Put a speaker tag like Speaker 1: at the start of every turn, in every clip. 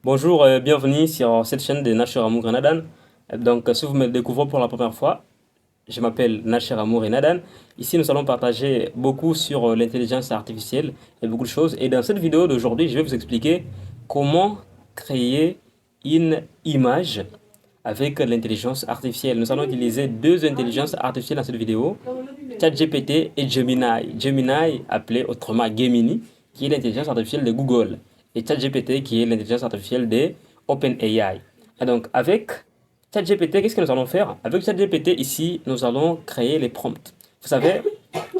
Speaker 1: Bonjour, bienvenue sur cette chaîne de Nasher Amour et Nadan. Si vous me découvrez pour la première fois, je m'appelle Nasher Amour et Nadan. Ici, nous allons partager beaucoup sur l'intelligence artificielle et beaucoup de choses. Et dans cette vidéo d'aujourd'hui, je vais vous expliquer comment créer une image avec l'intelligence artificielle. Nous allons utiliser deux intelligences artificielles dans cette vidéo, ChatGPT et Gemini. Gemini, appelé autrement Gemini, qui est l'intelligence artificielle de Google, et ChatGPT, qui est l'intelligence artificielle de OpenAI. Et donc, avec ChatGPT, qu'est-ce que nous allons faire? Avec ChatGPT, ici, nous allons créer les prompts. Vous savez,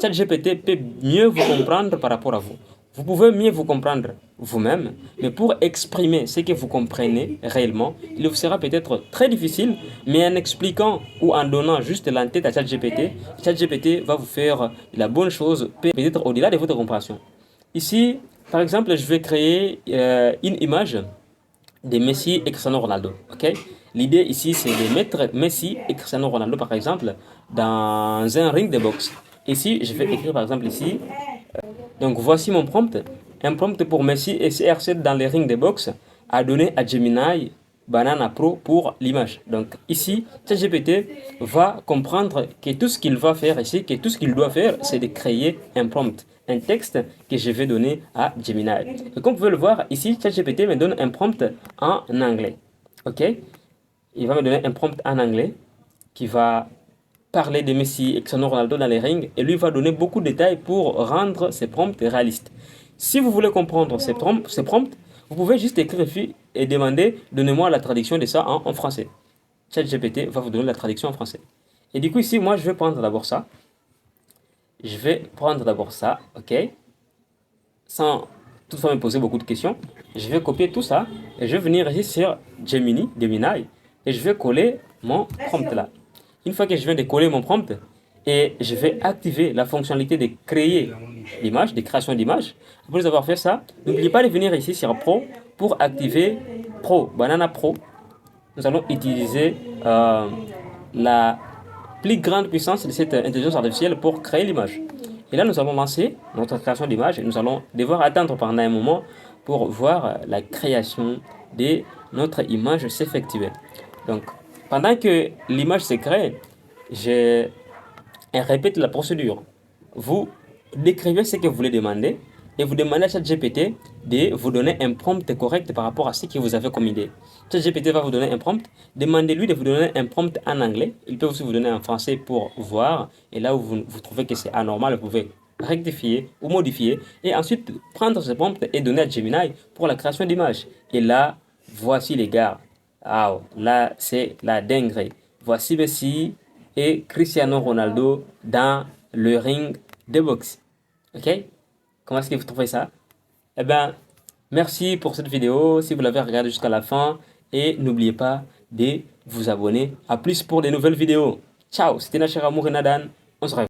Speaker 1: ChatGPT peut mieux vous comprendre par rapport à vous. Vous pouvez mieux vous comprendre vous-même, mais pour exprimer ce que vous comprenez réellement, il vous sera peut-être très difficile, mais en expliquant ou en donnant juste l'entête à ChatGPT, ChatGPT va vous faire la bonne chose, peut-être au-delà de votre compréhension. Ici, par exemple, je vais créer une image de Messi et Cristiano Ronaldo. Ok? L'idée ici, c'est de mettre Messi et Cristiano Ronaldo, par exemple, dans un ring de boxe. Ici, je vais écrire, par exemple, ici. Donc, voici mon prompt. Un prompt pour Messi et CR7 dans les rings de boxe à donner à Gemini Banana Pro pour l'image. Donc, ici, ChatGPT va comprendre que tout ce qu'il va faire ici, que tout ce qu'il doit faire, c'est de créer un prompt, un texte que je vais donner à Gemini. Et comme vous pouvez le voir, ici, ChatGPT me donne un prompt en anglais. Ok? Il va me donner un prompt en anglais qui va parler de Messi et Cristiano Ronaldo dans les rings et lui va donner beaucoup de détails pour rendre ses prompts réalistes. Si vous voulez comprendre ces prompts, vous pouvez juste écrire ici et demander donnez-moi la traduction de ça en français. ChatGPT va vous donner la traduction en français. Et du coup ici, moi je vais prendre d'abord ça. Je vais prendre d'abord ça, ok? Sans toutefois me poser beaucoup de questions. Je vais copier tout ça et je vais venir ici sur Gemini, et je vais coller mon prompt là. Une fois que je viens de coller mon prompt, et je vais activer la fonctionnalité de créer l'image, de création d'image. Après avoir fait ça, n'oubliez pas de venir ici sur Pro pour activer Pro, Banana Pro. Nous allons utiliser la plus grande puissance de cette intelligence artificielle pour créer l'image. Et là, nous allons lancer notre création d'image et nous allons devoir attendre pendant un moment pour voir la création de notre image s'effectuer. Donc, pendant que l'image se crée, je répète la procédure. Vous décrivez ce que vous voulez demander et vous demandez à ChatGPT de vous donner un prompt correct par rapport à ce que vous avez comme idée. ChatGPT va vous donner un prompt. Demandez-lui de vous donner un prompt en anglais. Il peut aussi vous donner en français pour voir. Et là où vous trouvez que c'est anormal, vous pouvez rectifier ou modifier. Et ensuite, prendre ce prompt et donner à Gemini pour la création d'images. Et là, voici les gars. Wow, là, c'est la dinguerie. Voici Messi et Cristiano Ronaldo dans le ring de boxe. Ok? Comment est-ce que vous trouvez ça? Eh bien, merci pour cette vidéo, si vous l'avez regardée jusqu'à la fin. Et n'oubliez pas de vous abonner. À plus pour de nouvelles vidéos. Ciao, c'était Nasher Amour et Nadan. On se revoit.